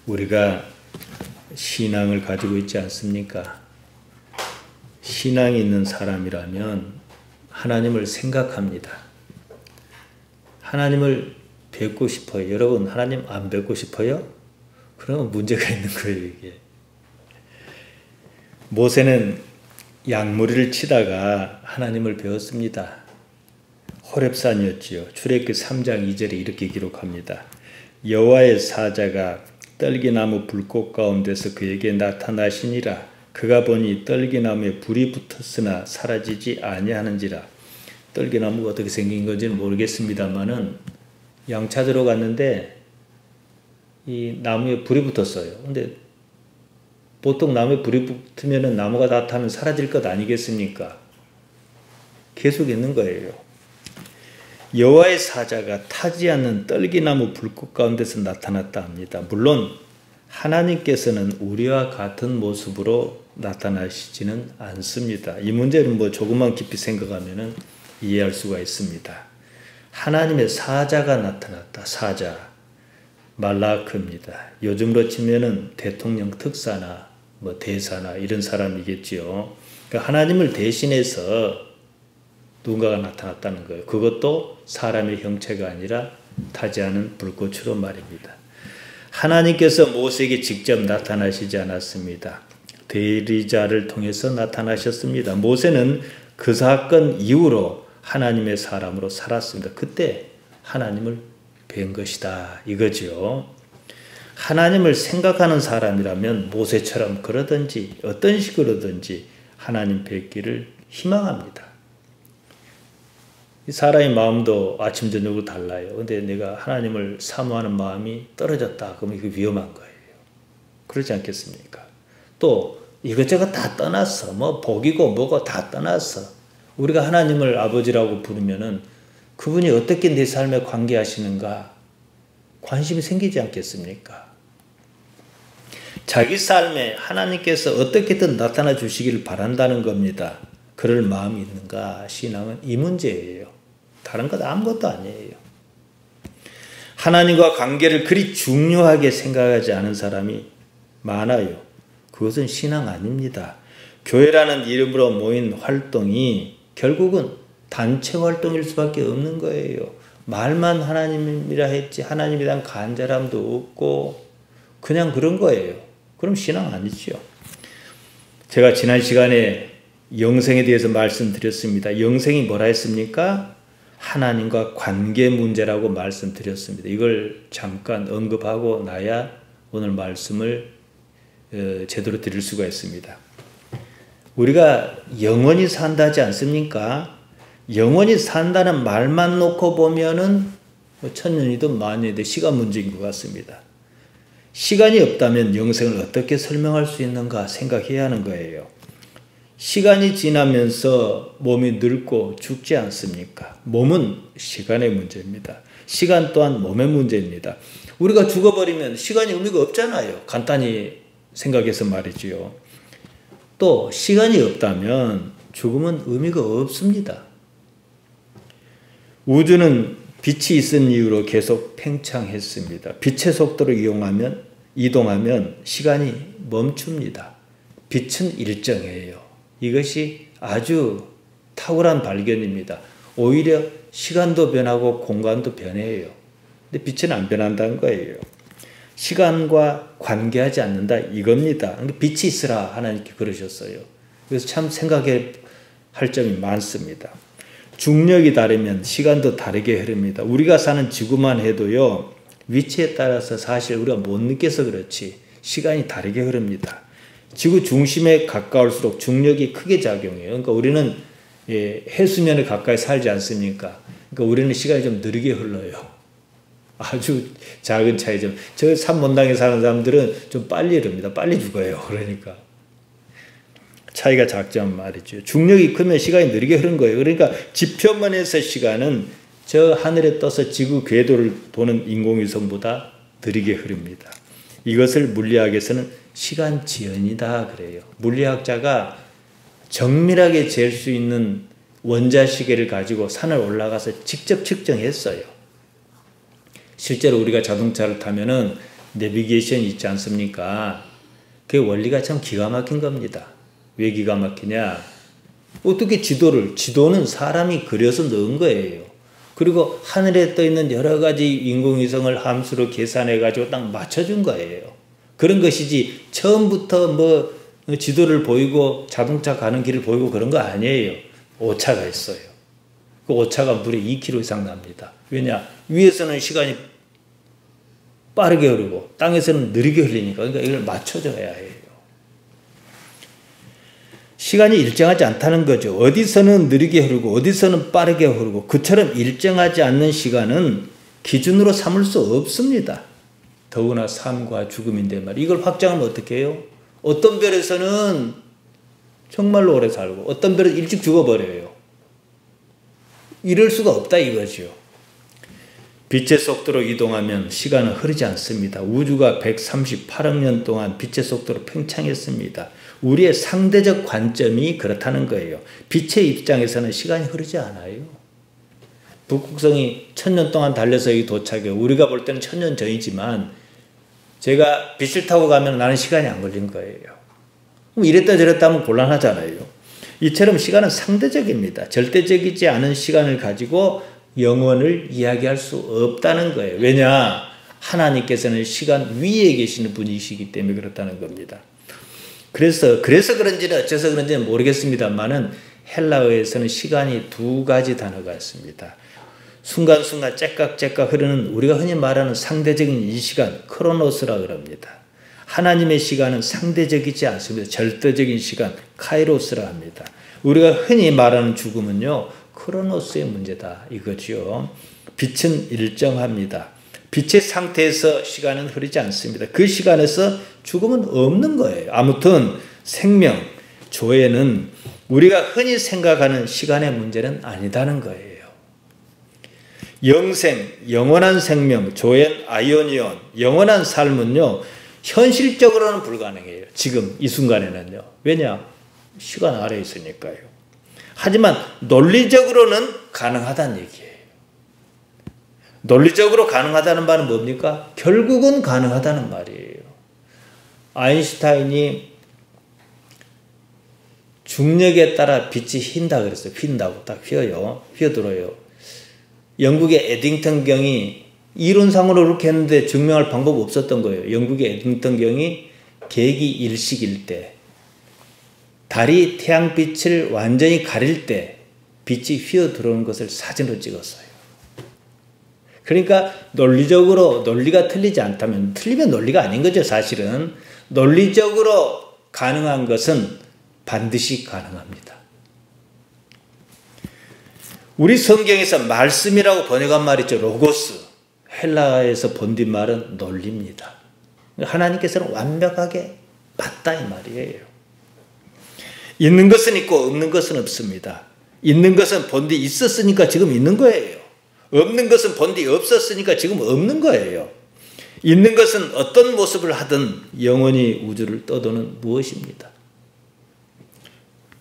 우리가 신앙을 가지고 있지 않습니까? 신앙이 있는 사람이라면 하나님을 생각합니다. 하나님을 뵙고 싶어요. 여러분, 하나님 안 뵙고 싶어요? 그러면 문제가 있는 거예요, 이게. 모세는 양무리를 치다가 하나님을 배웠습니다. 호렙산이었지요. 출애굽기 3장 2절에 이렇게 기록합니다. 여호와의 사자가 떨기나무 불꽃 가운데서 그에게 나타나시니라. 그가 보니 떨기나무에 불이 붙었으나 사라지지 아니하는지라. 떨기나무가 어떻게 생긴 건지는 모르겠습니다만은 양 찾으러 갔는데 이 나무에 불이 붙었어요. 근데 보통 나무에 불이 붙으면 나무가 다 타면 사라질 것 아니겠습니까? 계속 있는 거예요. 여호와의 사자가 타지 않는 떨기나무 불꽃 가운데서 나타났다 합니다. 물론 하나님께서는 우리와 같은 모습으로 나타나시지는 않습니다. 이 문제는 조금만 깊이 생각하면 이해할 수가 있습니다. 하나님의 사자가 나타났다. 사자. 말라크입니다. 요즘으로 치면은 대통령 특사나 대사나 이런 사람이겠지요. 그러니까 하나님을 대신해서 누군가가 나타났다는 거예요. 그것도 사람의 형체가 아니라 타지 않은 불꽃으로 말입니다. 하나님께서 모세에게 직접 나타나시지 않았습니다. 대리자를 통해서 나타나셨습니다. 모세는 그 사건 이후로 하나님의 사람으로 살았습니다. 그때 하나님을 뵌 것이다 이거죠. 하나님을 생각하는 사람이라면 모세처럼 그러든지 어떤 식으로든지 하나님 뵙기를 희망합니다. 사람의 마음도 아침 저녁으로 달라요. 근데 내가 하나님을 사모하는 마음이 떨어졌다 그러면 이거 위험한 거예요. 그렇지 않겠습니까? 또 이것저것 다 떠났어. 복이고 뭐고 다 떠났어. 우리가 하나님을 아버지라고 부르면은 그분이 어떻게 내 삶에 관계하시는가 관심이 생기지 않겠습니까? 자기 삶에 하나님께서 어떻게든 나타나 주시기를 바란다는 겁니다. 그럴 마음이 있는가? 신앙은 이 문제예요. 다른 것 아무것도 아니에요. 하나님과 관계를 그리 중요하게 생각하지 않은 사람이 많아요. 그것은 신앙 아닙니다. 교회라는 이름으로 모인 활동이 결국은 단체 활동일 수밖에 없는 거예요. 말만 하나님이라 했지 하나님에 대한 간절함도 없고 그냥 그런 거예요. 그럼 신앙 아니죠. 제가 지난 시간에 영생에 대해서 말씀드렸습니다. 영생이 뭐라 했습니까? 하나님과 관계 문제라고 말씀드렸습니다. 이걸 잠깐 언급하고 나야 오늘 말씀을 제대로 드릴 수가 있습니다. 우리가 영원히 산다지 않습니까? 영원히 산다는 말만 놓고 보면은 천년이든 만년이든 시간 문제인 것 같습니다. 시간이 없다면 영생을 어떻게 설명할 수 있는가 생각해야 하는 거예요. 시간이 지나면서 몸이 늙고 죽지 않습니까? 몸은 시간의 문제입니다. 시간 또한 몸의 문제입니다. 우리가 죽어버리면 시간이 의미가 없잖아요. 간단히 생각해서 말이지요. 또 시간이 없다면 죽음은 의미가 없습니다. 우주는 빛이 있은 이유로 계속 팽창했습니다. 빛의 속도를 이동하면 시간이 멈춥니다. 빛은 일정해요. 이것이 아주 탁월한 발견입니다. 오히려 시간도 변하고 공간도 변해요. 근데 빛은 안 변한다는 거예요. 시간과 관계하지 않는다 이겁니다. 빛이 있으라 하나님께 그러셨어요. 그래서 참 생각할 점이 많습니다. 중력이 다르면 시간도 다르게 흐릅니다. 우리가 사는 지구만 해도요. 위치에 따라서 사실 우리가 못 느껴서 그렇지 시간이 다르게 흐릅니다. 지구 중심에 가까울수록 중력이 크게 작용해요. 그러니까 우리는 해수면에 가까이 살지 않습니까? 그러니까 우리는 시간이 좀 느리게 흘러요. 아주 작은 차이죠. 저 산문당에 사는 사람들은 좀 빨리 흐릅니다. 빨리 죽어요. 그러니까 차이가 작지만 말이죠. 중력이 크면 시간이 느리게 흐르는 거예요. 그러니까 지표면에서 시간은 저 하늘에 떠서 지구 궤도를 도는 인공위성보다 느리게 흐릅니다. 이것을 물리학에서는 시간 지연이다 그래요. 물리학자가 정밀하게 잴 수 있는 원자시계를 가지고 산을 올라가서 직접 측정했어요. 실제로 우리가 자동차를 타면은 내비게이션이 있지 않습니까? 그 원리가 참 기가 막힌 겁니다. 왜 기가 막히냐? 어떻게 지도는 사람이 그려서 넣은 거예요. 그리고 하늘에 떠 있는 여러 가지 인공위성을 함수로 계산해 가지고 딱 맞춰준 거예요. 그런 것이지 처음부터 뭐 지도를 보이고 자동차 가는 길을 보이고 그런 거 아니에요. 오차가 있어요. 그 오차가 무려 2km 이상 납니다. 왜냐? 위에서는 시간이 빠르게 흐르고 땅에서는 느리게 흘리니까 그러니까 이걸 맞춰줘야 해요. 시간이 일정하지 않다는 거죠. 어디서는 느리게 흐르고 어디서는 빠르게 흐르고 그처럼 일정하지 않는 시간은 기준으로 삼을 수 없습니다. 더구나 삶과 죽음인데 말이에요. 이걸 확장하면 어떻게 해요? 어떤 별에서는 정말로 오래 살고 어떤 별은 일찍 죽어버려요. 이럴 수가 없다 이거죠. 빛의 속도로 이동하면 시간은 흐르지 않습니다. 우주가 138억 년 동안 빛의 속도로 팽창했습니다. 우리의 상대적 관점이 그렇다는 거예요. 빛의 입장에서는 시간이 흐르지 않아요. 북극성이 1000년 동안 달려서 여기 도착해요. 우리가 볼 때는 1000년 전이지만 제가 빛을 타고 가면 나는 시간이 안 걸린 거예요. 그럼 이랬다 저랬다 하면 곤란하잖아요. 이처럼 시간은 상대적입니다. 절대적이지 않은 시간을 가지고 영원을 이야기할 수 없다는 거예요. 왜냐? 하나님께서는 시간 위에 계시는 분이시기 때문에 그렇다는 겁니다. 그래서 그런지는 어째서 그런지는 모르겠습니다만은 헬라어에서는 시간이 두 가지 단어가 있습니다. 순간순간 째깍째깍 흐르는 우리가 흔히 말하는 상대적인 이 시간 크로노스라 그럽니다. 하나님의 시간은 상대적이지 않습니다. 절대적인 시간 카이로스라 합니다. 우리가 흔히 말하는 죽음은요 크로노스의 문제다 이거죠. 빛은 일정합니다. 빛의 상태에서 시간은 흐르지 않습니다. 그 시간에서 죽음은 없는 거예요. 아무튼 생명, 조회는 우리가 흔히 생각하는 시간의 문제는 아니다는 거예요. 영생, 영원한 생명, 조엔 아이오니온, 영원한 삶은요 현실적으로는 불가능해요. 지금 이 순간에는요. 왜냐? 시간 아래에 있으니까요. 하지만 논리적으로는 가능하다는 얘기예요. 논리적으로 가능하다는 말은 뭡니까? 결국은 가능하다는 말이에요. 아인슈타인이 중력에 따라 빛이 휜다 그랬어요. 휜다고 딱 휘어요. 휘어들어요. 영국의 에딩턴 경이 이론상으로 그렇게 했는데 증명할 방법이 없었던 거예요. 영국의 에딩턴 경이 개기 일식일 때 달이 태양빛을 완전히 가릴 때 빛이 휘어 들어오는 것을 사진으로 찍었어요. 그러니까 논리적으로 논리가 틀리지 않다면 틀리면 논리가 아닌 거죠. 사실은 논리적으로 가능한 것은 반드시 가능합니다. 우리 성경에서 말씀이라고 번역한 말 있죠. 로고스. 헬라어에서 본디 말은 논리입니다. 하나님께서는 완벽하게 맞다 이 말이에요. 있는 것은 있고 없는 것은 없습니다. 있는 것은 본디 있었으니까 지금 있는 거예요. 없는 것은 본디 없었으니까 지금 없는 거예요. 있는 것은 어떤 모습을 하든 영원히 우주를 떠도는 무엇입니다.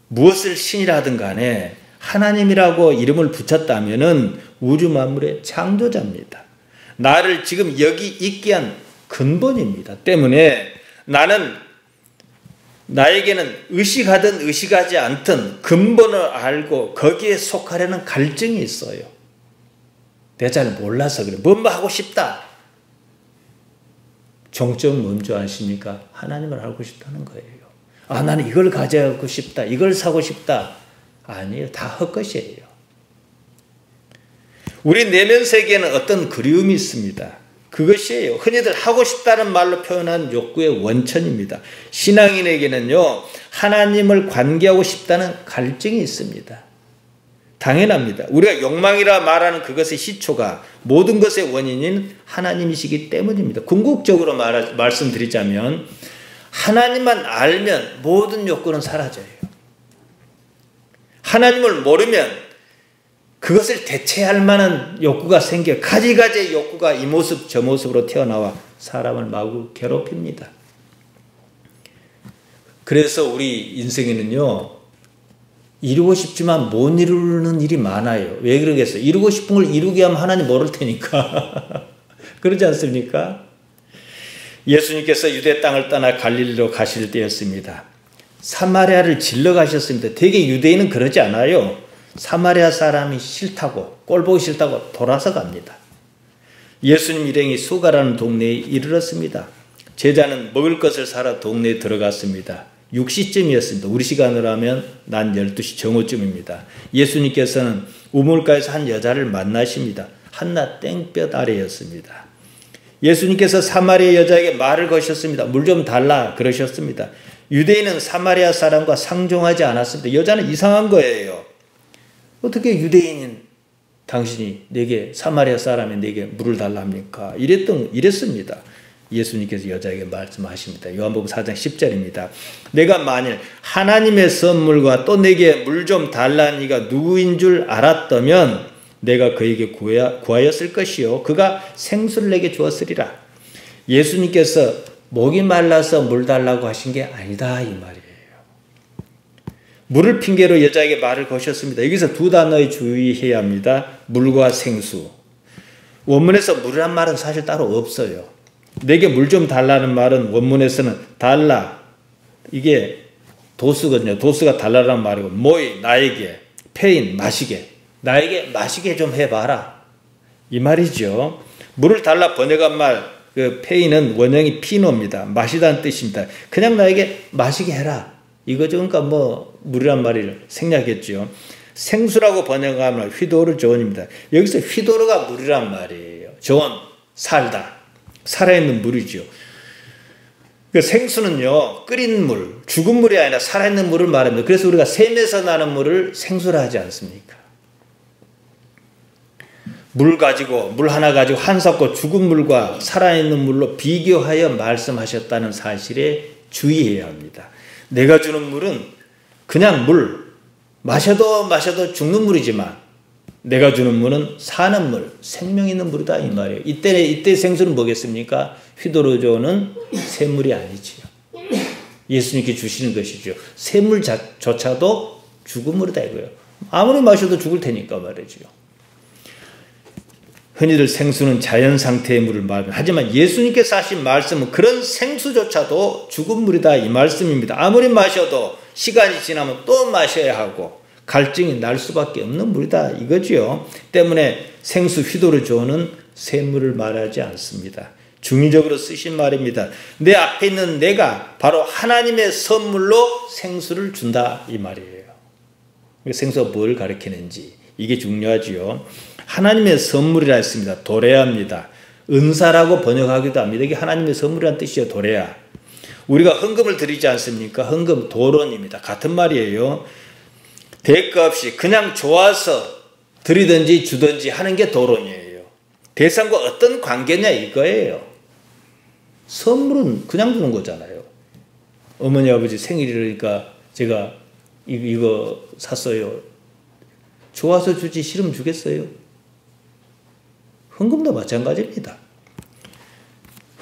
무엇을 신이라 하든 간에 하나님이라고 이름을 붙였다면은 우주 만물의 창조자입니다. 나를 지금 여기 있게 한 근본입니다. 때문에 나에게는 의식하든 의식하지 않든 근본을 알고 거기에 속하려는 갈증이 있어요. 내가 잘 몰라서 그래. 뭔가 하고 싶다. 정점은 뭔지 아십니까? 하나님을 알고 싶다는 거예요. 아, 나는 이걸 가져가고 싶다. 이걸 사고 싶다. 아니에요. 다 헛것이에요. 우리 내면 세계에는 어떤 그리움이 있습니다. 그것이에요. 흔히들 하고 싶다는 말로 표현한 욕구의 원천입니다. 신앙인에게는요, 하나님을 관계하고 싶다는 갈증이 있습니다. 당연합니다. 우리가 욕망이라 말하는 그것의 시초가 모든 것의 원인인 하나님이시기 때문입니다. 궁극적으로 말씀드리자면 하나님만 알면 모든 욕구는 사라져요. 하나님을 모르면 그것을 대체할 만한 욕구가 생겨 가지가지의 욕구가 이 모습 저 모습으로 튀어나와 사람을 마구 괴롭힙니다. 그래서 우리 인생에는요, 이루고 싶지만 못 이루는 일이 많아요. 왜 그러겠어요? 이루고 싶은 걸 이루게 하면 하나님 모를 테니까. 그러지 않습니까? 예수님께서 유대 땅을 떠나 갈릴리로 가실 때였습니다. 사마리아를 질러 가셨습니다. 되게 유대인은 그러지 않아요. 사마리아 사람이 싫다고, 꼴보기 싫다고 돌아서 갑니다. 예수님 일행이 수가라는 동네에 이르렀습니다. 제자는 먹을 것을 사러 동네에 들어갔습니다. 6시쯤이었습니다. 우리 시간으로 하면 난 12시 정오쯤입니다. 예수님께서는 우물가에서 한 여자를 만나십니다. 한낮 땡볕 아래였습니다. 예수님께서 사마리아 여자에게 말을 거셨습니다. 물 좀 달라 그러셨습니다. 유대인은 사마리아 사람과 상종하지 않았습니다. 여자는 이상한 거예요. 어떻게 유대인인 당신이 내게, 사마리아 사람이 내게 물을 달라 합니까? 이랬습니다. 예수님께서 여자에게 말씀하십니다. 요한복음 4장 10절입니다. 내가 만일 하나님의 선물과 또 내게 물 좀 달라는 이가 누구인 줄 알았다면 내가 그에게 구하였을 것이요 그가 생수를 내게 주었으리라. 예수님께서 목이 말라서 물 달라고 하신 게 아니다 이 말이에요. 물을 핑계로 여자에게 말을 거셨습니다. 여기서 두 단어에 주의해야 합니다. 물과 생수. 원문에서 물이란 말은 사실 따로 없어요. 내게 물 좀 달라는 말은 원문에서는 달라, 이게 도수거든요. 도수가 달라라는 말이고, 모이 나에게, 페인 마시게, 나에게 마시게 좀 해봐라 이 말이죠. 물을 달라 번역한 말, 그 페인은 원형이 피노입니다. 마시다는 뜻입니다. 그냥 나에게 마시게 해라 이거죠. 그러니까 뭐 물이란 말을 생략했죠. 생수라고 번역하면 휘도르 조언입니다. 여기서 휘도르가 물이란 말이에요. 조언, 살다, 살아있는 물이죠. 그 생수는요, 끓인 물, 죽은 물이 아니라 살아있는 물을 말합니다. 그래서 우리가 샘에서 나는 물을 생수라 하지 않습니까? 물 하나 가지고 한 섞고 죽은 물과 살아있는 물로 비교하여 말씀하셨다는 사실에 주의해야 합니다. 내가 주는 물은 그냥 물, 마셔도 죽는 물이지만 내가 주는 물은 사는 물, 생명 있는 물이다 이 말이에요. 이때 생수는 뭐겠습니까? 휘도르조는 샘물이 아니지요. 예수님께 주시는 것이죠. 샘물조차도 죽은 물이다 이거예요. 아무리 마셔도 죽을 테니까 말이죠. 흔히들 생수는 자연 상태의 물을 말합니다. 하지만 예수님께서 하신 말씀은 그런 생수조차도 죽은 물이다 이 말씀입니다. 아무리 마셔도 시간이 지나면 또 마셔야 하고 갈증이 날 수밖에 없는 물이다 이거지요. 때문에 생수 휘도르조는 샘물을 말하지 않습니다. 중의적으로 쓰신 말입니다. 내 앞에 있는 내가 바로 하나님의 선물로 생수를 준다 이 말이에요. 생수가 뭘 가리키는지 이게 중요하지요. 하나님의 선물이라 했습니다. 도레아입니다. 은사라고 번역하기도 합니다. 이게 하나님의 선물이라는 뜻이에요. 도레아. 우리가 헌금을 드리지 않습니까? 헌금 도론입니다. 같은 말이에요. 대가 없이 그냥 좋아서 드리든지 주든지 하는 게 도론이에요. 대상과 어떤 관계냐 이거예요. 선물은 그냥 주는 거잖아요. 어머니 아버지 생일이니까 제가 이거 샀어요. 좋아서 주지 싫으면 주겠어요? 헌금도 마찬가지입니다.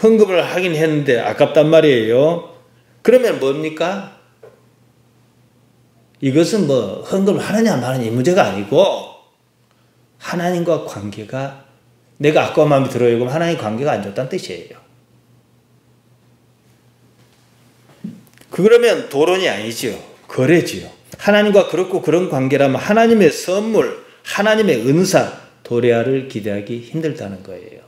헌금을 하긴 했는데 아깝단 말이에요. 그러면 뭡니까? 이것은 뭐 헌금을 하느냐 마느냐 이 문제가 아니고 하나님과 관계가 내가 아까운 마음이 들어요. 그럼 하나님 관계가 안 좋다는 뜻이에요. 그러면 도론이 아니지요. 거래지요. 하나님과 그렇고 그런 관계라면 하나님의 선물, 하나님의 은사, 도레아를 기대하기 힘들다는 거예요.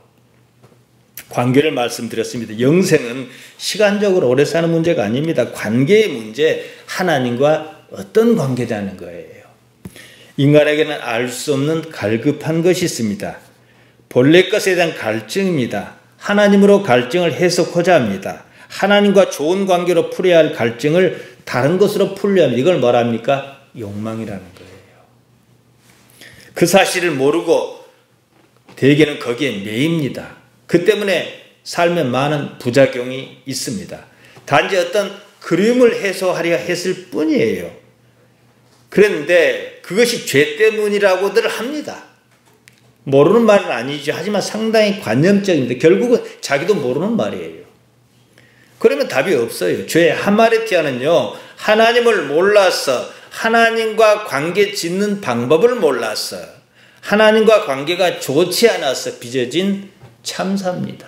관계를 말씀드렸습니다. 영생은 시간적으로 오래 사는 문제가 아닙니다. 관계의 문제, 하나님과 어떤 관계냐는 거예요. 인간에게는 알 수 없는 갈급한 것이 있습니다. 본래 것에 대한 갈증입니다. 하나님으로 갈증을 해소하고자 합니다. 하나님과 좋은 관계로 풀어야 할 갈증을 다른 것으로 풀려 합니다. 이걸 뭐랍니까? 욕망이라는 거예요. 그 사실을 모르고 대개는 거기에 매입니다. 그 때문에 삶에 많은 부작용이 있습니다. 단지 어떤 그리움을 해소하려 했을 뿐이에요. 그런데 그것이 죄 때문이라고들 합니다. 모르는 말은 아니죠. 하지만 상당히 관념적입니다. 결국은 자기도 모르는 말이에요. 그러면 답이 없어요. 죄의 하마르티아는요, 하나님을 몰라서 하나님과 관계 짓는 방법을 몰라서 하나님과 관계가 좋지 않아서 빚어진 참사입니다.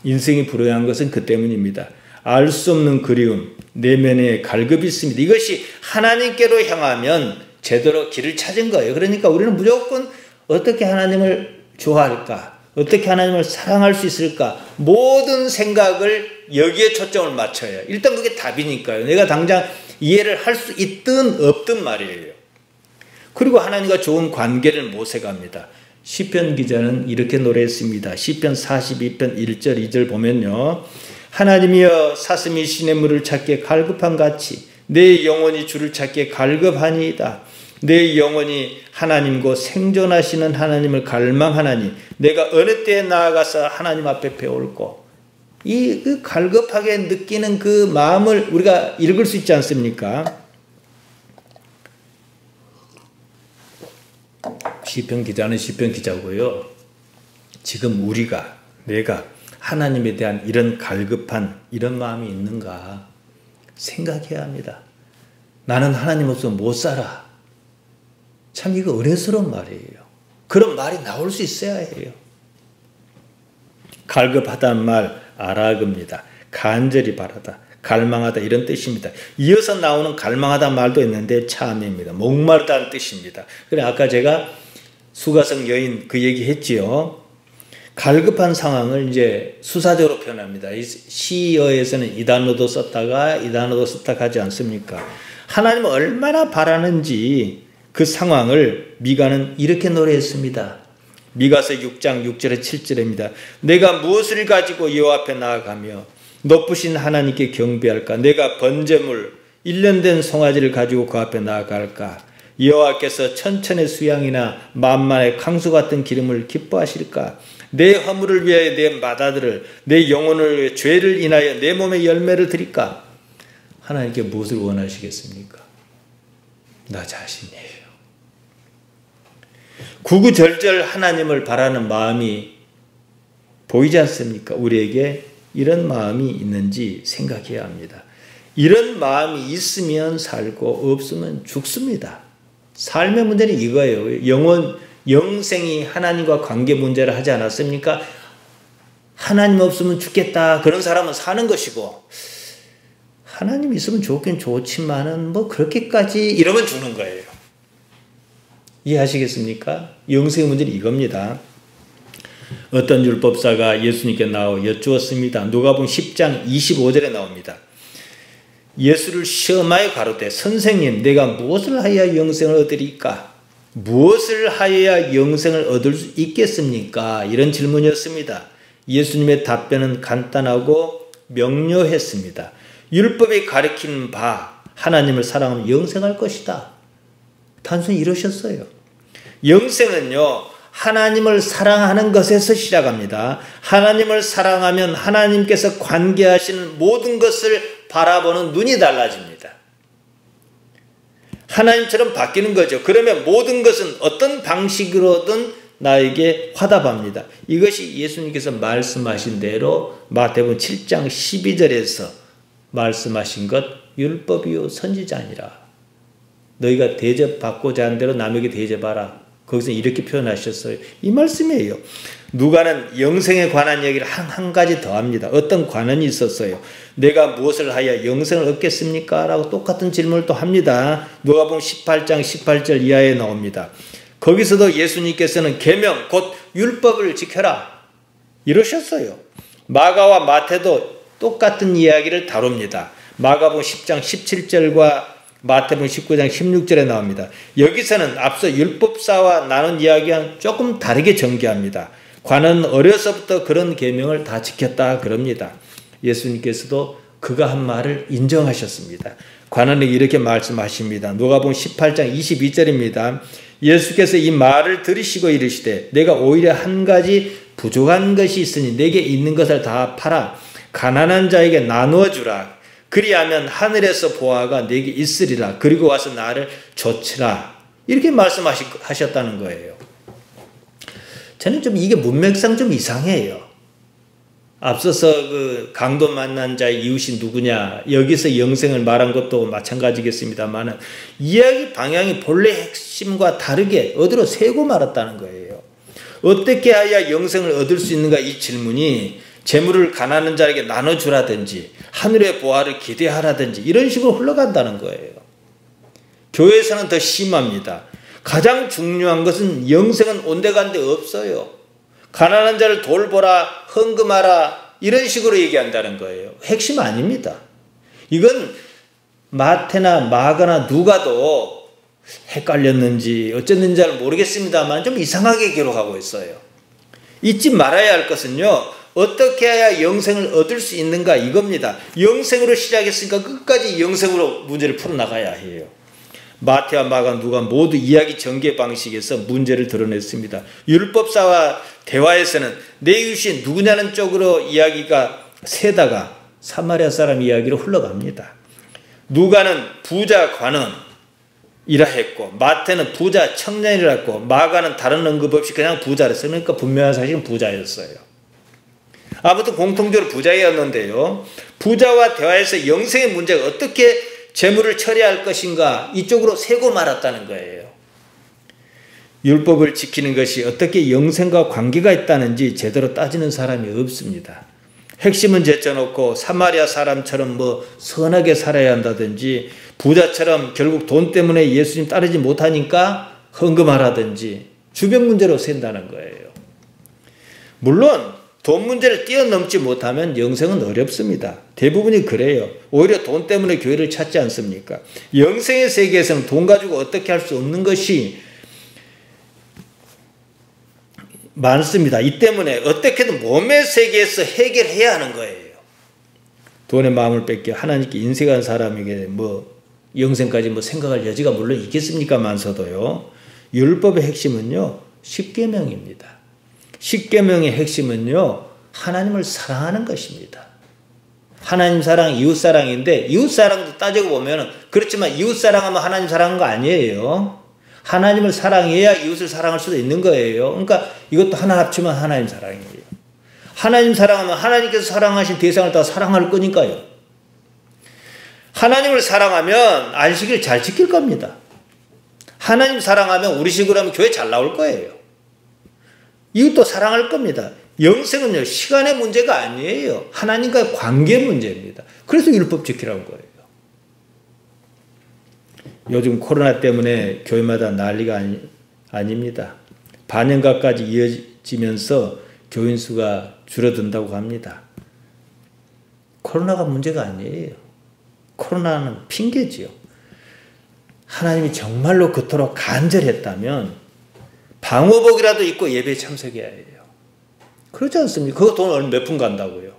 인생이 불행한 것은 그 때문입니다. 알 수 없는 그리움, 내면에 갈급이 있습니다. 이것이 하나님께로 향하면 제대로 길을 찾은 거예요. 그러니까 우리는 무조건 어떻게 하나님을 좋아할까? 어떻게 하나님을 사랑할 수 있을까? 모든 생각을 여기에 초점을 맞춰요. 일단 그게 답이니까요. 내가 당장 이해를 할 수 있든 없든 말이에요. 그리고 하나님과 좋은 관계를 모색합니다. 시편 기자는 이렇게 노래했습니다. 시편 42편 1절 2절 보면요. 하나님이여 사슴이 시냇물을 찾기에 갈급한 같이 내 영혼이 주를 찾기에 갈급하니이다. 내 영혼이 하나님과 생존하시는 하나님을 갈망하나니 내가 어느 때에 나아가서 하나님 앞에 배울고 그 갈급하게 느끼는 그 마음을 우리가 읽을 수 있지 않습니까? 시편 기자는 시편 기자고요. 지금 내가 하나님에 대한 이런 갈급한 이런 마음이 있는가 생각해야 합니다. 나는 하나님 없으면 못 살아. 참 이거 은혜스러운 말이에요. 그런 말이 나올 수 있어야 해요. 갈급하다는 말 아라그입니다. 간절히 바라다, 갈망하다 이런 뜻입니다. 이어서 나오는 갈망하다 말도 있는데 참입니다. 목마르다는 뜻입니다. 그래 아까 제가 수가성 여인 그 얘기 했지요. 갈급한 상황을 이제 수사적으로 표현합니다. 이 시어에서는 이 단어도 썼다가 이 단어도 썼다 하지 않습니까? 하나님을 얼마나 바라는지 그 상황을 미가는 이렇게 노래했습니다. 미가서 6장 6절에 7절입니다. 내가 무엇을 가지고 여호와 앞에 나아가며 높으신 하나님께 경배할까? 내가 번제물 1년 된 송아지를 가지고 그 앞에 나아갈까? 여호와께서 천천의 수양이나 만만의 강수 같은 기름을 기뻐하실까? 내 허물을 위하여 내 맏아들을, 내 영혼을 위해 죄를 인하여 내 몸에 열매를 드릴까? 하나님께 무엇을 원하시겠습니까? 나 자신이에요. 구구절절 하나님을 바라는 마음이 보이지 않습니까? 우리에게 이런 마음이 있는지 생각해야 합니다. 이런 마음이 있으면 살고 없으면 죽습니다. 삶의 문제는 이거예요. 영생이 하나님과 관계 문제를 하지 않았습니까? 하나님 없으면 죽겠다. 그런 사람은 사는 것이고 하나님 있으면 좋긴 좋지만은 뭐 그렇게까지 이러면 죽는 거예요. 이해하시겠습니까? 영생의 문제는 이겁니다. 어떤 율법사가 예수님께 나와 여쭈었습니다. 누가복음 10장 25절에 나옵니다. 예수를 시험하여 가로되 선생님 내가 무엇을 하여야 영생을 얻으리까? 무엇을 하여야 영생을 얻을 수 있겠습니까? 이런 질문이었습니다. 예수님의 답변은 간단하고 명료했습니다. 율법이 가리키는 바 하나님을 사랑하면 영생할 것이다. 단순히 이러셨어요. 영생은요 하나님을 사랑하는 것에서 시작합니다. 하나님을 사랑하면 하나님께서 관계하시는 모든 것을 바라보는 눈이 달라집니다. 하나님처럼 바뀌는 거죠. 그러면 모든 것은 어떤 방식으로든 나에게 화답합니다. 이것이 예수님께서 말씀하신 대로 마태복음 7장 12절에서 말씀하신 것 율법이요 선지자니라. 너희가 대접받고자 하는 대로 남에게 대접하라. 거기서 이렇게 표현하셨어요. 이 말씀이에요. 누가는 영생에 관한 얘기를 한 가지 더 합니다. 어떤 관원이 있었어요. 내가 무엇을 하여 영생을 얻겠습니까? 라고 똑같은 질문을 또 합니다. 누가복음 18장 18절 이하에 나옵니다. 거기서도 예수님께서는 계명 곧 율법을 지켜라 이러셨어요. 마가와 마태도 똑같은 이야기를 다룹니다. 마가복음 10장 17절과 마태복음 19장 16절에 나옵니다. 여기서는 앞서 율법사와 나눈 이야기와는 조금 다르게 전개합니다. 관은 어려서부터 그런 계명을 다 지켰다 그럽니다. 예수님께서도 그가 한 말을 인정하셨습니다. 관원에게 이렇게 말씀하십니다. 누가복음 18장 22절입니다. 예수께서 이 말을 들으시고 이르시되 내가 오히려 한 가지 부족한 것이 있으니 내게 있는 것을 다 팔아 가난한 자에게 나누어 주라. 그리하면 하늘에서 보화가 내게 있으리라. 그리고 와서 나를 좇으라. 이렇게 말씀하셨다는 거예요. 저는 좀 이게 문맥상 좀 이상해요. 앞서서 그 강도 만난 자의 이웃이 누구냐 여기서 영생을 말한 것도 마찬가지겠습니다만 이야기 방향이 본래 핵심과 다르게 어디로 새고 말았다는 거예요. 어떻게 해야 영생을 얻을 수 있는가 이 질문이 재물을 가난한 자에게 나눠주라든지 하늘의 보화를 기대하라든지 이런 식으로 흘러간다는 거예요. 교회에서는 더 심합니다. 가장 중요한 것은 영생은 온데간데 없어요. 가난한 자를 돌보라, 헌금하라 이런 식으로 얘기한다는 거예요. 핵심 아닙니다. 이건 마태나 마가나 누가도 헷갈렸는지 어쨌는지 잘 모르겠습니다만 좀 이상하게 기록하고 있어요. 잊지 말아야 할 것은요, 어떻게 해야 영생을 얻을 수 있는가 이겁니다. 영생으로 시작했으니까 끝까지 영생으로 문제를 풀어나가야 해요. 마태와 마가 누가 모두 이야기 전개 방식에서 문제를 드러냈습니다. 율법사와 대화에서는 내 이웃이 누구냐는 쪽으로 이야기가 새다가 사마리아 사람 이야기로 흘러갑니다. 누가는 부자 관원이라 했고 마태는 부자 청년이라 했고 마가는 다른 언급 없이 그냥 부자라 했어요. 그러니까 분명한 사실은 부자였어요. 아무튼 공통적으로 부자였는데요. 부자와 대화에서 영생의 문제가 어떻게 재물을 처리할 것인가 이쪽으로 세고 말았다는 거예요. 율법을 지키는 것이 어떻게 영생과 관계가 있다는지 제대로 따지는 사람이 없습니다. 핵심은 제쳐놓고 사마리아 사람처럼 선하게 살아야 한다든지 부자처럼 결국 돈 때문에 예수님 따르지 못하니까 헌금하라든지 주변 문제로 센다는 거예요. 물론 돈 문제를 뛰어넘지 못하면 영생은 어렵습니다. 대부분이 그래요. 오히려 돈 때문에 교회를 찾지 않습니까? 영생의 세계에서는 돈 가지고 어떻게 할 수 없는 것이 많습니다. 이 때문에 어떻게든 몸의 세계에서 해결해야 하는 거예요. 돈의 마음을 뺏겨 하나님께 인색한 사람에게 영생까지 생각할 여지가 물론 있겠습니까만서도요. 율법의 핵심은요. 십계명입니다. 십계명의 핵심은요. 하나님을 사랑하는 것입니다. 하나님 사랑, 이웃 사랑인데 이웃 사랑도 따지고 보면 그렇지만 이웃 사랑하면 하나님 사랑한 거 아니에요. 하나님을 사랑해야 이웃을 사랑할 수도 있는 거예요. 그러니까 이것도 하나 합치면 하나님 사랑이에요. 하나님 사랑하면 하나님께서 사랑하신 대상을 다 사랑할 거니까요. 하나님을 사랑하면 안식일 잘 지킬 겁니다. 하나님 사랑하면 우리 식으로 하면 교회 잘 나올 거예요. 이웃도 사랑할 겁니다. 영생은요, 시간의 문제가 아니에요. 하나님과의 관계 문제입니다. 그래서 율법 지키라는 거예요. 요즘 코로나 때문에 교회마다 난리가 아닙니다. 반년가까지 이어지면서 교인 수가 줄어든다고 합니다. 코로나가 문제가 아니에요. 코로나는 핑계지요. 하나님이 정말로 그토록 간절했다면 방호복이라도 입고 예배에 참석해야 해요. 그렇지 않습니까? 그거 돈 몇 푼 간다고요.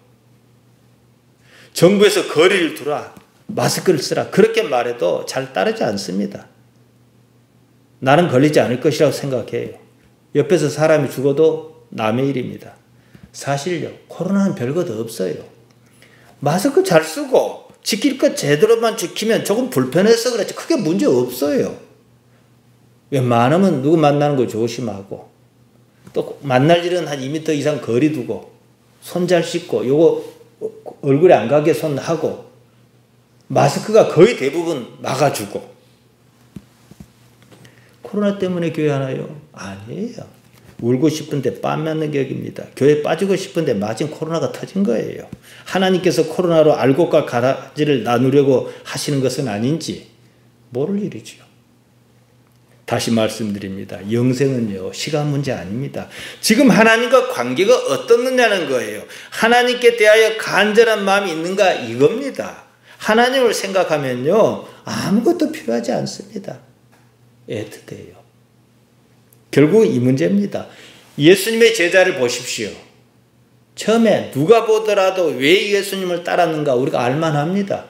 정부에서 거리를 두라, 마스크를 쓰라 그렇게 말해도 잘 따르지 않습니다. 나는 걸리지 않을 것이라고 생각해요. 옆에서 사람이 죽어도 남의 일입니다. 사실요, 코로나는 별것도 없어요. 마스크 잘 쓰고 지킬 것 제대로만 지키면 조금 불편해서 그렇지 크게 문제 없어요. 웬만하면 누구 만나는 거 조심하고 또 만날 일은 한 2m 이상 거리 두고 손 잘 씻고 요거 얼굴에 안 가게 손 하고 마스크가 거의 대부분 막아주고. 코로나 때문에 교회 하나요? 아니에요. 울고 싶은데 뺨 맞는 격입니다. 교회 빠지고 싶은데 마침 코로나가 터진 거예요. 하나님께서 코로나로 알곡과 가라지를 나누려고 하시는 것은 아닌지 모를 일이죠. 다시 말씀드립니다. 영생은요, 시간 문제 아닙니다. 지금 하나님과 관계가 어떻느냐는 거예요. 하나님께 대하여 간절한 마음이 있는가 이겁니다. 하나님을 생각하면요, 아무것도 필요하지 않습니다. 애틋해요. 결국 이 문제입니다. 예수님의 제자를 보십시오. 처음에 누가 보더라도 왜 예수님을 따랐는가 우리가 알만합니다.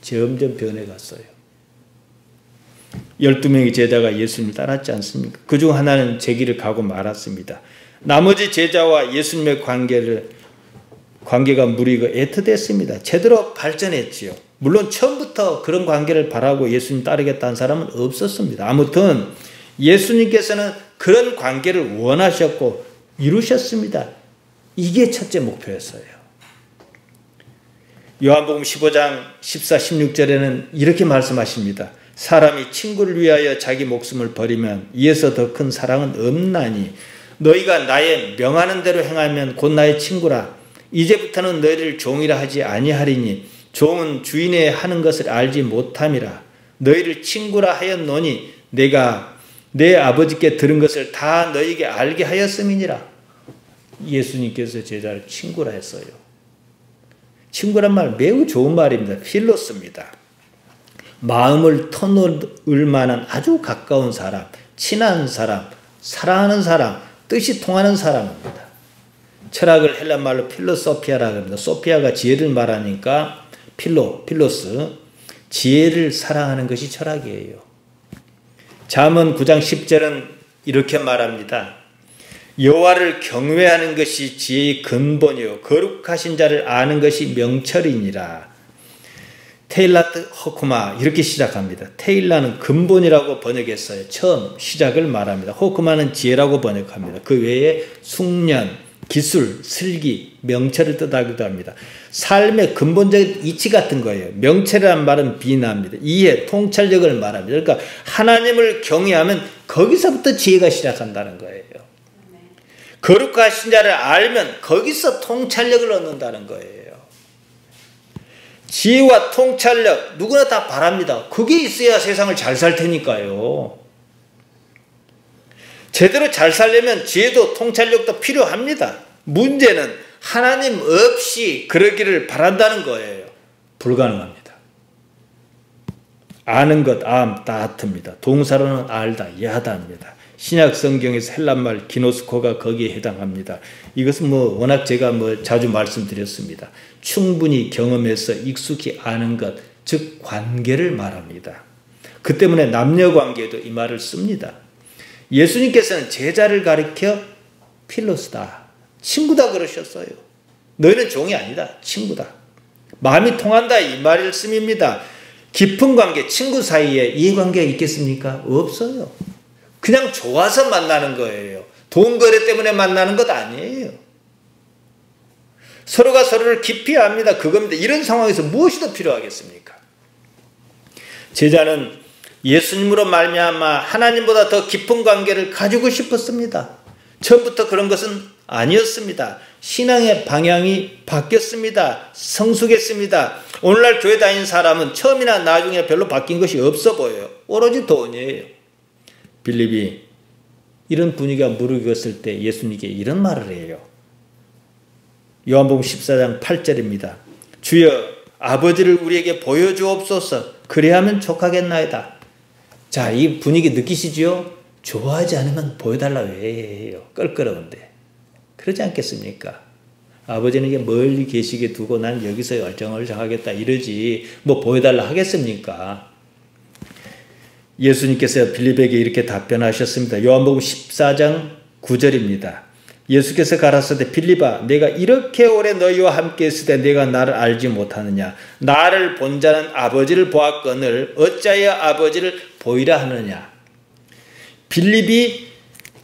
점점 변해갔어요. 12명의 제자가 예수님을 따랐지 않습니까? 그중 하나는 제 길을 가고 말았습니다. 나머지 제자와 예수님의 관계가 무르익어 애틋했습니다. 제대로 발전했지요. 물론 처음부터 그런 관계를 바라고 예수님 따르겠다는 사람은 없었습니다. 아무튼 예수님께서는 그런 관계를 원하셨고 이루셨습니다. 이게 첫째 목표였어요. 요한복음 15장 14, 16절에는 이렇게 말씀하십니다. 사람이 친구를 위하여 자기 목숨을 버리면 이에서 더 큰 사랑은 없나니 너희가 나의 명하는 대로 행하면 곧 나의 친구라. 이제부터는 너희를 종이라 하지 아니하리니 종은 주인의 하는 것을 알지 못함이라. 너희를 친구라 하였노니 내가 내 아버지께 들은 것을 다 너희에게 알게 하였음이니라. 예수님께서 제자를 친구라 했어요. 친구란 말 매우 좋은 말입니다. 필로스입니다. 마음을 터놓을 만한 아주 가까운 사람, 친한 사람, 사랑하는 사람, 뜻이 통하는 사람입니다. 철학을 헬란 말로 필로소피아라고 합니다. 소피아가 지혜를 말하니까 필로스, 지혜를 사랑하는 것이 철학이에요. 잠언 9장 10절은 이렇게 말합니다. 여호와를 경외하는 것이 지혜의 근본이요 거룩하신 자를 아는 것이 명철이니라. 테일라트 호크마 이렇게 시작합니다. 테일라는 근본이라고 번역했어요. 처음 시작을 말합니다. 호크마는 지혜라고 번역합니다. 그 외에 숙련, 기술, 슬기, 명철을 뜻하기도 합니다. 삶의 근본적인 이치 같은 거예요. 명철이라는 말은 비나합니다. 이해, 통찰력을 말합니다. 그러니까 하나님을 경외하면 거기서부터 지혜가 시작한다는 거예요. 거룩하신 자를 알면 거기서 통찰력을 얻는다는 거예요. 지혜와 통찰력 누구나 다 바랍니다. 그게 있어야 세상을 잘 살 테니까요. 제대로 잘 살려면 지혜도 통찰력도 필요합니다. 문제는 하나님 없이 그러기를 바란다는 거예요. 불가능합니다. 아는 것, 다트입니다. 동사로는 알다, 야다입니다. 신약 성경에서 헬란말 기노스코가 거기에 해당합니다. 이것은 워낙 제가 자주 말씀드렸습니다. 충분히 경험해서 익숙히 아는 것, 즉 관계를 말합니다. 그 때문에 남녀 관계에도 이 말을 씁니다. 예수님께서는 제자를 가리켜 필로스다, 친구다 그러셨어요. 너희는 종이 아니다, 친구다. 마음이 통한다 이 말씀입니다. 깊은 관계, 친구 사이에 이해관계가 있겠습니까? 없어요. 그냥 좋아서 만나는 거예요. 돈 거래 때문에 만나는 것 아니에요. 서로가 서로를 깊이 압니다. 그겁니다. 이런 상황에서 무엇이 더 필요하겠습니까? 제자는 예수님으로 말미암아 하나님보다 더 깊은 관계를 가지고 싶었습니다. 처음부터 그런 것은 아니었습니다. 신앙의 방향이 바뀌었습니다. 성숙했습니다. 오늘날 교회 다니는 사람은 처음이나 나중에 별로 바뀐 것이 없어 보여요. 오로지 돈이에요. 빌립이 이런 분위기가 무르익었을 때 예수님께 이런 말을 해요. 요한복음 14장 8절입니다. 주여 아버지를 우리에게 보여주옵소서. 그래야면 족하겠나이다. 자, 이 분위기 느끼시죠? 좋아하지 않으면 보여달라 왜 해요? 껄끄러운데. 그러지 않겠습니까? 아버지는 이게 멀리 계시게 두고 난 여기서 열정을 정하겠다 이러지 보여달라 하겠습니까? 예수님께서 빌립에게 이렇게 답변하셨습니다. 요한복음 14장 9절입니다. 예수께서 가라사대 빌립아 내가 이렇게 오래 너희와 함께 있을 때 내가 나를 알지 못하느냐. 나를 본 자는 아버지를 보았거늘 어찌하여 아버지를 보이라 하느냐. 빌립이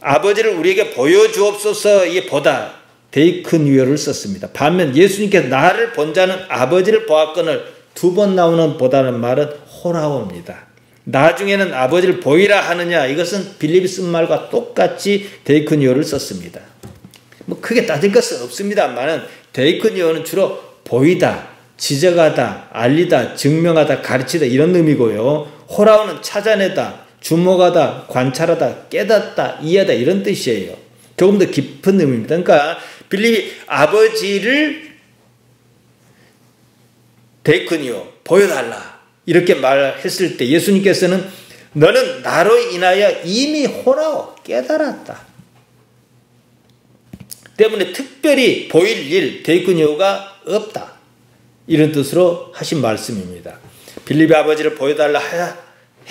아버지를 우리에게 보여주옵소서 이 보다 데이크니오를 썼습니다. 반면 예수님께서 나를 본 자는 아버지를 보았거늘 두 번 나오는 보다는 말은 호라오입니다. 나중에는 아버지를 보이라 하느냐 이것은 빌립이 쓴 말과 똑같이 데이크니오를 썼습니다. 크게 따질 것은 없습니다만은 데이크니오는 주로 보이다, 지적하다, 알리다, 증명하다, 가르치다 이런 의미고요. 호라오는 찾아내다, 주목하다, 관찰하다, 깨닫다, 이해하다 이런 뜻이에요. 조금 더 깊은 의미입니다. 그러니까 빌립이 아버지를 데이크니오 보여달라 이렇게 말했을 때 예수님께서는 너는 나로 인하여 이미 호라오 깨달았다. 때문에 특별히 보일 일 데이크니오가 없다. 이런 뜻으로 하신 말씀입니다. 빌립이 아버지를 보여달라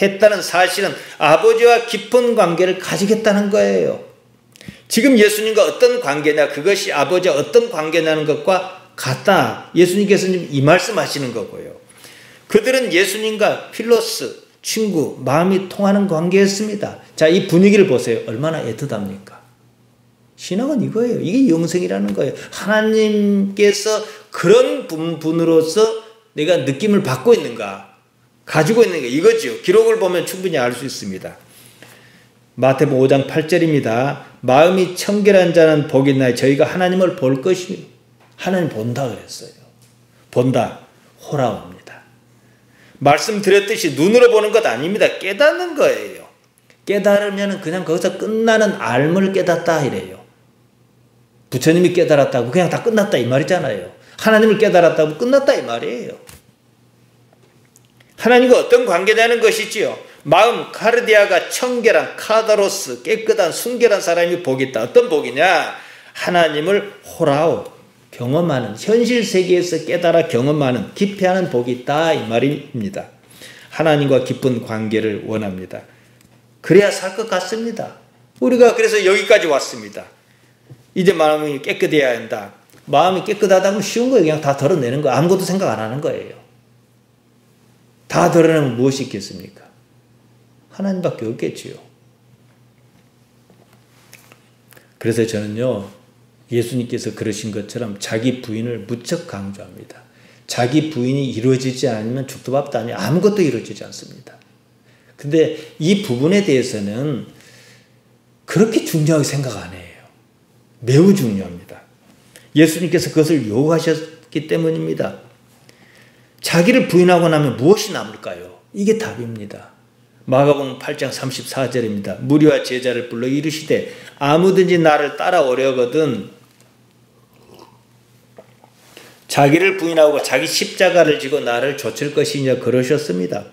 했다는 사실은 아버지와 깊은 관계를 가지겠다는 거예요. 지금 예수님과 어떤 관계냐 그것이 아버지와 어떤 관계냐는 것과 같다. 예수님께서는 이 말씀하시는 거고요. 그들은 예수님과 필로스, 친구, 마음이 통하는 관계였습니다. 자, 이 분위기를 보세요. 얼마나 애틋합니까? 신앙은 이거예요. 이게 영생이라는 거예요. 하나님께서 그런 분으로서 내가 느낌을 받고 있는가, 가지고 있는가 이거죠. 기록을 보면 충분히 알 수 있습니다. 마태복음 5장 8절입니다. 마음이 청결한 자는 복이 있나요? 저희가 하나님을 볼 것이요. 하나님 본다 그랬어요. 본다. 호라옵니다. 말씀드렸듯이 눈으로 보는 것 아닙니다. 깨닫는 거예요. 깨달으면 그냥 거기서 끝나는 알물 깨닫다 이래요. 부처님이 깨달았다고 그냥 다 끝났다 이 말이잖아요. 하나님을 깨달았다고 끝났다 이 말이에요. 하나님과 어떤 관계냐는 것이지요. 마음 카르디아가 청결한 카다로스 깨끗한 순결한 사람이 복이 있다. 어떤 복이냐? 하나님을 호라오 경험하는 현실 세계에서 깨달아 경험하는 기피하는 복이 있다 이 말입니다. 하나님과 깊은 관계를 원합니다. 그래야 살 것 같습니다. 우리가 그래서 여기까지 왔습니다. 이제 마음이 깨끗해야 한다. 마음이 깨끗하다면 쉬운 거예요. 그냥 다 덜어내는 거예요. 아무것도 생각 안 하는 거예요. 다 덜어내면 무엇이 있겠습니까? 하나님밖에 없겠지요. 그래서 저는요, 예수님께서 그러신 것처럼 자기 부인을 무척 강조합니다. 자기 부인이 이루어지지 않으면 죽도 밥도 아니에요. 아무것도 이루어지지 않습니다. 근데 이 부분에 대해서는 그렇게 중요하게 생각 안 해요. 매우 중요합니다. 예수님께서 그것을 요구하셨기 때문입니다. 자기를 부인하고 나면 무엇이 남을까요? 이게 답입니다. 마가복음 8장 34절입니다. 무리와 제자를 불러 이르시되 아무든지 나를 따라오려거든 자기를 부인하고 자기 십자가를 지고 나를 좇을 것이냐 그러셨습니다.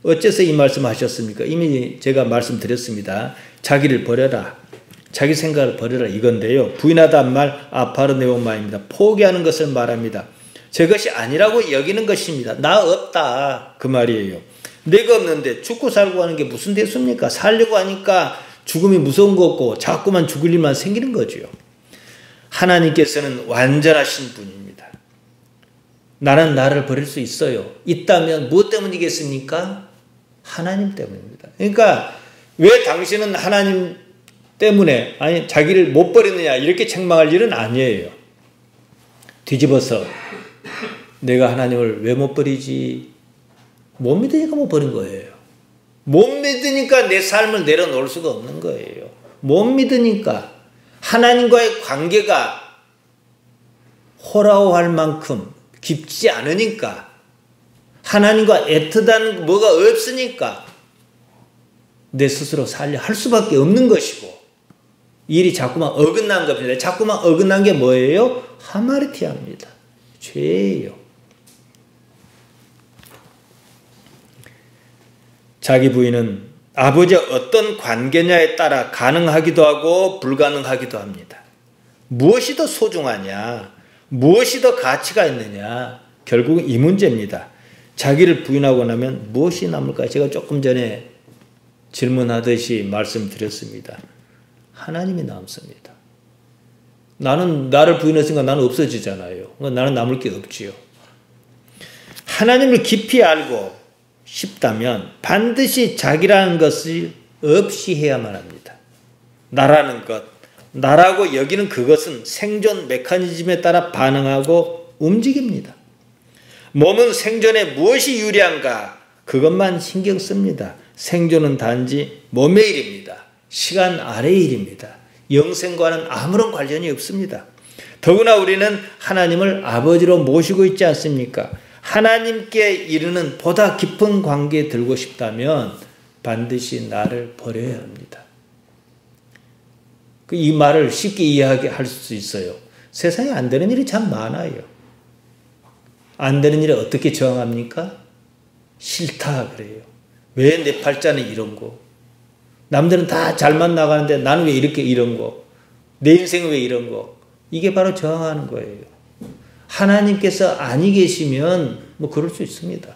어째서 이 말씀하셨습니까? 이미 제가 말씀드렸습니다. 자기를 버려라. 자기 생각을 버려라 이건데요. 부인하다는 말 아파르네오마입니다. 포기하는 것을 말합니다. 제 것이 아니라고 여기는 것입니다. 나 없다 그 말이에요. 내가 없는데 죽고 살고 하는 게 무슨 대수입니까? 살려고 하니까 죽음이 무서운 거 없고 자꾸만 죽을 일만 생기는 거죠. 하나님께서는 완전하신 분입니다. 나는 나를 버릴 수 있어요. 있다면 무엇 때문이겠습니까? 하나님 때문입니다. 그러니까 왜 당신은 하나님 때문에 아니 자기를 못 버리느냐 이렇게 책망할 일은 아니에요. 뒤집어서 내가 하나님을 왜 못 버리지? 못 믿으니까 못 버린 거예요. 못 믿으니까 내 삶을 내려놓을 수가 없는 거예요. 못 믿으니까 하나님과의 관계가 호라호할 만큼 깊지 않으니까 하나님과 애틋한 뭐가 없으니까 내 스스로 살려 할 수밖에 없는 것이고 일이 자꾸만 어긋난 겁니다. 자꾸만 어긋난 게 뭐예요? 하마르티아입니다. 죄예요. 자기 부인은 아버지와 어떤 관계냐에 따라 가능하기도 하고 불가능하기도 합니다. 무엇이 더 소중하냐? 무엇이 더 가치가 있느냐? 결국은 이 문제입니다. 자기를 부인하고 나면 무엇이 남을까? 제가 조금 전에 질문하듯이 말씀드렸습니다. 하나님이 남습니다. 나는 나를 부인했으니까 나는 없어지잖아요. 나는 남을 게 없지요. 하나님을 깊이 알고 싶다면 반드시 자기라는 것을 없이 해야만 합니다. 나라는 것, 나라고 여기는 그것은 생존 메커니즘에 따라 반응하고 움직입니다. 몸은 생존에 무엇이 유리한가? 그것만 신경 씁니다. 생존은 단지 몸의 일입니다. 시간 아래의 일입니다. 영생과는 아무런 관련이 없습니다. 더구나 우리는 하나님을 아버지로 모시고 있지 않습니까? 하나님께 이르는 보다 깊은 관계에 들고 싶다면 반드시 나를 버려야 합니다. 이 말을 쉽게 이해할 수 있어요. 세상에 안 되는 일이 참 많아요. 안 되는 일에 어떻게 저항합니까? 싫다 그래요. 왜 내 팔자는 이런 거? 남들은 다 잘만 나가는데 나는 왜 이렇게 이런 거? 내 인생은 왜 이런 거? 이게 바로 저항하는 거예요. 하나님께서 아니 계시면 뭐 그럴 수 있습니다.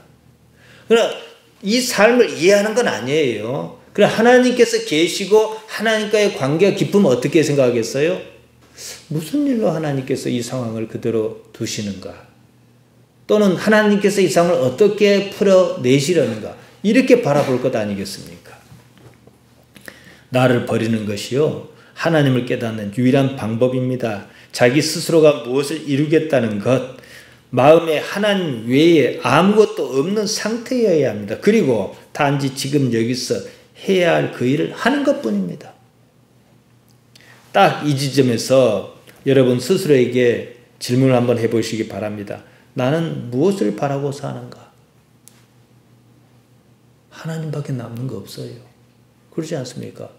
그러나 이 삶을 이해하는 건 아니에요. 그러나 하나님께서 계시고 하나님과의 관계가 깊으면 어떻게 생각하겠어요? 무슨 일로 하나님께서 이 상황을 그대로 두시는가? 또는 하나님께서 이 상황을 어떻게 풀어내시려는가? 이렇게 바라볼 것 아니겠습니까? 나를 버리는 것이요. 하나님을 깨닫는 유일한 방법입니다. 자기 스스로가 무엇을 이루겠다는 것, 마음에 하나님 외에 아무것도 없는 상태여야 합니다. 그리고 단지 지금 여기서 해야 할 그 일을 하는 것뿐입니다. 딱 이 지점에서 여러분 스스로에게 질문을 한번 해보시기 바랍니다. 나는 무엇을 바라고 사는가? 하나님밖에 남는 거 없어요. 그렇지 않습니까?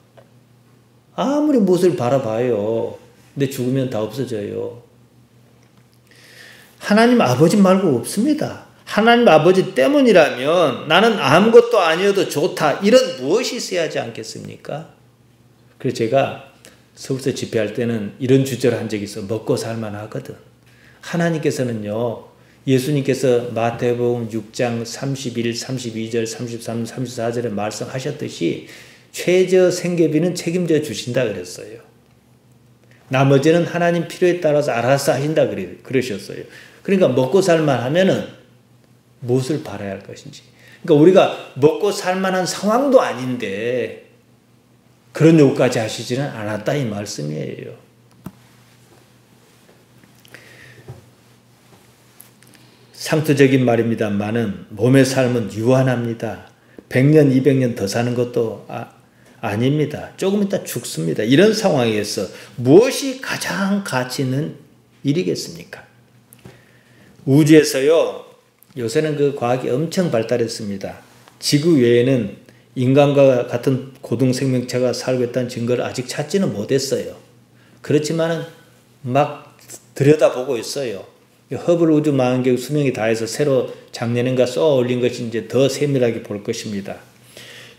아무리 무엇을 바라봐요. 근데 죽으면 다 없어져요. 하나님 아버지 말고 없습니다. 하나님 아버지 때문이라면 나는 아무것도 아니어도 좋다. 이런 무엇이 있어야 하지 않겠습니까? 그래서 제가 서울서 집회할 때는 이런 주제를 한 적이 있어. 먹고 살만하거든. 하나님께서는요. 예수님께서 마태복음 6장 31, 32절, 33, 34절에 말씀하셨듯이 최저 생계비는 책임져 주신다 그랬어요. 나머지는 하나님 필요에 따라서 알아서 하신다 그러셨어요. 그러니까 먹고 살만 하면은 무엇을 바라야 할 것인지. 그러니까 우리가 먹고 살만한 상황도 아닌데 그런 요구까지 하시지는 않았다 이 말씀이에요. 상투적인 말입니다만은 몸의 삶은 유한합니다. 100년, 200년 더 사는 것도 아닙니다. 조금 있다 죽습니다. 이런 상황에서 무엇이 가장 가치 있는 일이겠습니까? 우주에서요. 요새는 그 과학이 엄청 발달했습니다. 지구 외에는 인간과 같은 고등 생명체가 살고 있다는 증거를 아직 찾지는 못했어요. 그렇지만은 막 들여다보고 있어요. 허블 우주 망원경 수명이 다해서 새로 작년인가 쏘아 올린 것이 이제 더 세밀하게 볼 것입니다.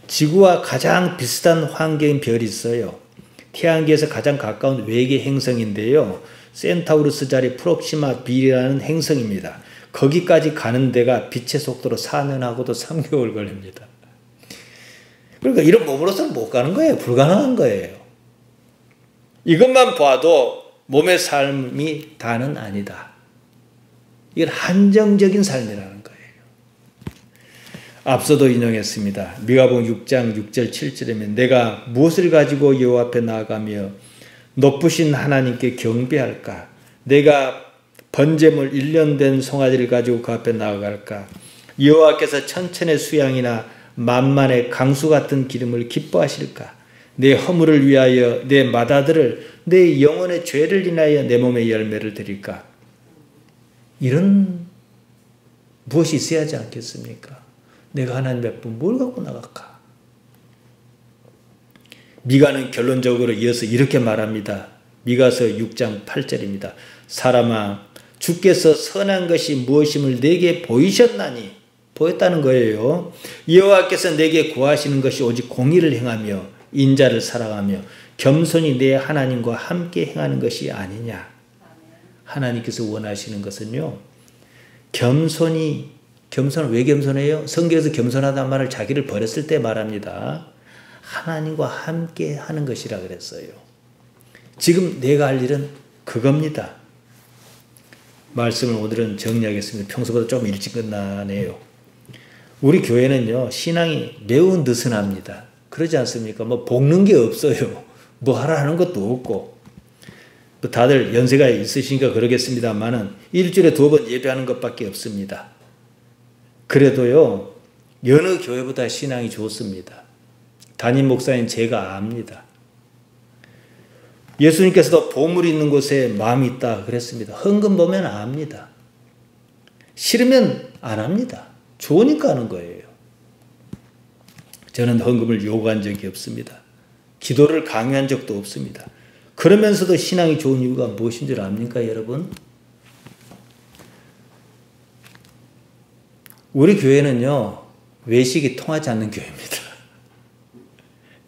지구와 가장 비슷한 환경인 별이 있어요. 태양계에서 가장 가까운 외계 행성인데요. 센타우루스 자리 프록시마 B라는 행성입니다. 거기까지 가는 데가 빛의 속도로 4년하고도 3개월 걸립니다. 그러니까 이런 몸으로서는 못 가는 거예요. 불가능한 거예요. 이것만 봐도 몸의 삶이 다는 아니다. 이건 한정적인 삶이라는 거예요. 앞서도 인용했습니다. 미가복음 6장 6절 7절이면 내가 무엇을 가지고 여호와 앞에 나아가며 높으신 하나님께 경배할까? 내가 번제물 1년 된 송아지를 가지고 그 앞에 나아갈까? 여호와께서 천천의 수양이나 만만의 강수 같은 기름을 기뻐하실까? 내 허물을 위하여 내 마다들을 내 영혼의 죄를 인하여 내 몸의 열매를 드릴까? 이런 무엇이 있어야 하지 않겠습니까? 내가 하나님 앞에 뭘 갖고 나갈까? 미가는 결론적으로 이어서 이렇게 말합니다. 미가서 6장 8절입니다. 사람아 주께서 선한 것이 무엇임을 내게 보이셨나니 보였다는 거예요. 여호와께서 내게 구하시는 것이 오직 공의를 행하며 인자를 사랑하며 겸손히 내 하나님과 함께 행하는 것이 아니냐. 하나님께서 원하시는 것은요. 겸손은 왜 겸손해요? 성경에서 겸손하다는 말을 자기를 버렸을 때 말합니다. 하나님과 함께 하는 것이라 그랬어요. 지금 내가 할 일은 그겁니다. 말씀을 오늘은 정리하겠습니다. 평소보다 좀 일찍 끝나네요. 우리 교회는요. 신앙이 매우 느슨합니다. 그러지 않습니까? 뭐 볶는 게 없어요. 뭐 하라 하는 것도 없고 다들 연세가 있으시니까 그러겠습니다만은 일주일에 2번 예배하는 것밖에 없습니다. 그래도요. 여느 교회보다 신앙이 좋습니다. 담임 목사인 제가 압니다. 예수님께서도 보물이 있는 곳에 마음이 있다 그랬습니다. 헌금 보면 압니다. 싫으면 안 합니다. 좋으니까 하는 거예요. 저는 헌금을 요구한 적이 없습니다. 기도를 강요한 적도 없습니다. 그러면서도 신앙이 좋은 이유가 무엇인 줄 압니까, 여러분? 우리 교회는요, 외식이 통하지 않는 교회입니다.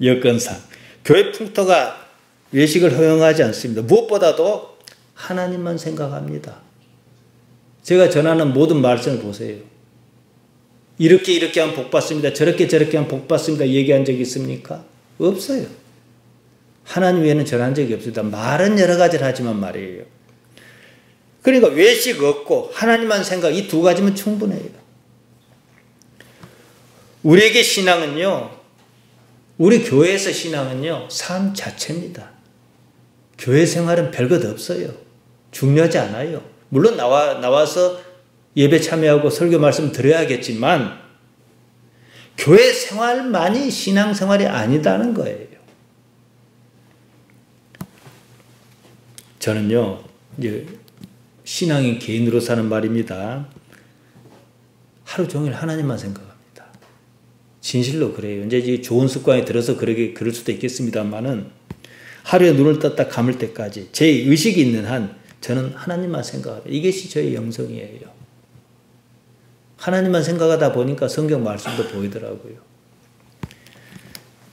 여건상. 교회 풍토가 외식을 허용하지 않습니다. 무엇보다도 하나님만 생각합니다. 제가 전하는 모든 말씀을 보세요. 이렇게 하면 복 받습니다. 저렇게 하면 복 받습니다. 얘기한 적이 있습니까? 없어요. 하나님 외에는 전한 적이 없습니다. 말은 여러 가지를 하지만 말이에요. 그러니까 외식 없고 하나님만 생각 이 두 가지면 충분해요. 우리에게 신앙은요. 우리 교회에서 신앙은요. 삶 자체입니다. 교회 생활은 별것 없어요. 중요하지 않아요. 물론 나와서 예배 참여하고 설교 말씀 드려야겠지만 교회 생활만이 신앙 생활이 아니다는 거예요. 저는요. 이제 신앙인 개인으로 사는 말입니다. 하루 종일 하나님만 생각합니다. 진실로 그래요. 이제 좋은 습관이 들어서 그럴 수도 있겠습니다만은 하루에 눈을 떴다 감을 때까지 제 의식이 있는 한 저는 하나님만 생각합니다. 이것이 저의 영성이에요. 하나님만 생각하다 보니까 성경 말씀도 보이더라고요.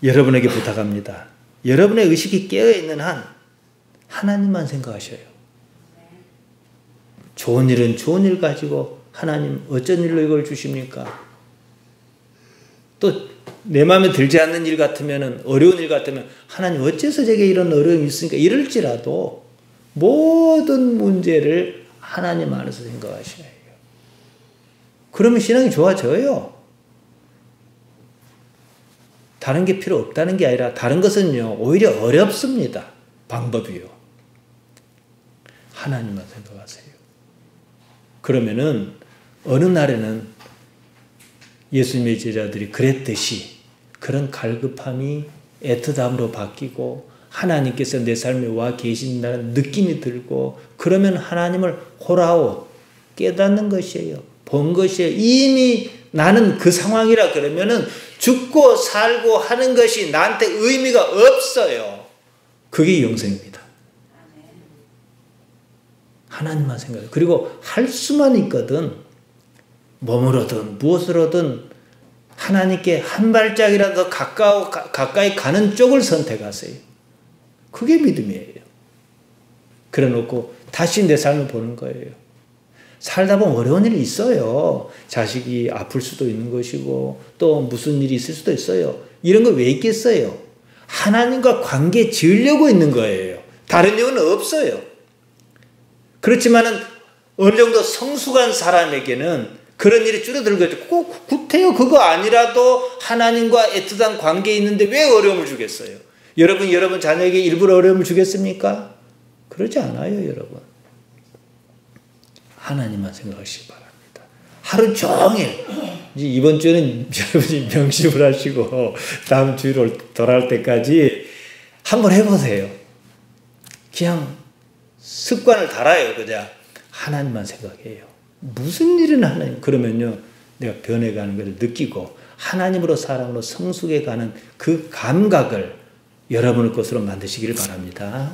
여러분에게 부탁합니다. 여러분의 의식이 깨어있는 한 하나님만 생각하셔요. 좋은 일은 좋은 일 가지고 하나님 어쩐 일로 이걸 주십니까? 또 내 마음에 들지 않는 일 같으면 어려운 일 같으면 하나님 어째서 제게 이런 어려움이 있으니까 이럴지라도 모든 문제를 하나님 안에서 생각하셔야 해요. 그러면 신앙이 좋아져요. 다른 게 필요 없다는 게 아니라 다른 것은요 오히려 어렵습니다. 방법이요. 하나님만 생각하세요. 그러면은 어느 날에는 예수님의 제자들이 그랬듯이 그런 갈급함이 애틋함으로 바뀌고 하나님께서 내 삶에 와 계신다는 느낌이 들고 그러면 하나님을 호라오 깨닫는 것이에요. 본 것이에요. 이미 나는 그 상황이라 그러면은 죽고 살고 하는 것이 나한테 의미가 없어요. 그게 영생입니다. 하나님만 생각해요. 그리고 할 수만 있거든 몸으로든 무엇으로든 하나님께 한 발짝이라도 가까이 가는 쪽을 선택하세요. 그게 믿음이에요. 그래 놓고 다시 내 삶을 보는 거예요. 살다 보면 어려운 일이 있어요. 자식이 아플 수도 있는 것이고 또 무슨 일이 있을 수도 있어요. 이런 거 왜 있겠어요? 하나님과 관계 지으려고 있는 거예요. 다른 이유는 없어요. 그렇지만은 어느 정도 성숙한 사람에게는 그런 일이 줄어들고 꼭 구태여 그거 아니라도 하나님과 애틋한 관계에 있는데 왜 어려움을 주겠어요? 여러분 자녀에게 일부러 어려움을 주겠습니까? 그러지 않아요, 여러분. 하나님만 생각하시기 바랍니다. 하루 종일 이제 이번 주에는 여러분이 명심을 하시고 다음 주로 돌아올 때까지 한번 해보세요. 그냥 습관을 달아요. 그냥 하나님만 생각해요. 무슨 일은 하나님 그러면요 내가 변해가는 것을 느끼고 하나님으로 사람으로 성숙해가는 그 감각을 여러분의 것으로 만드시기를 바랍니다.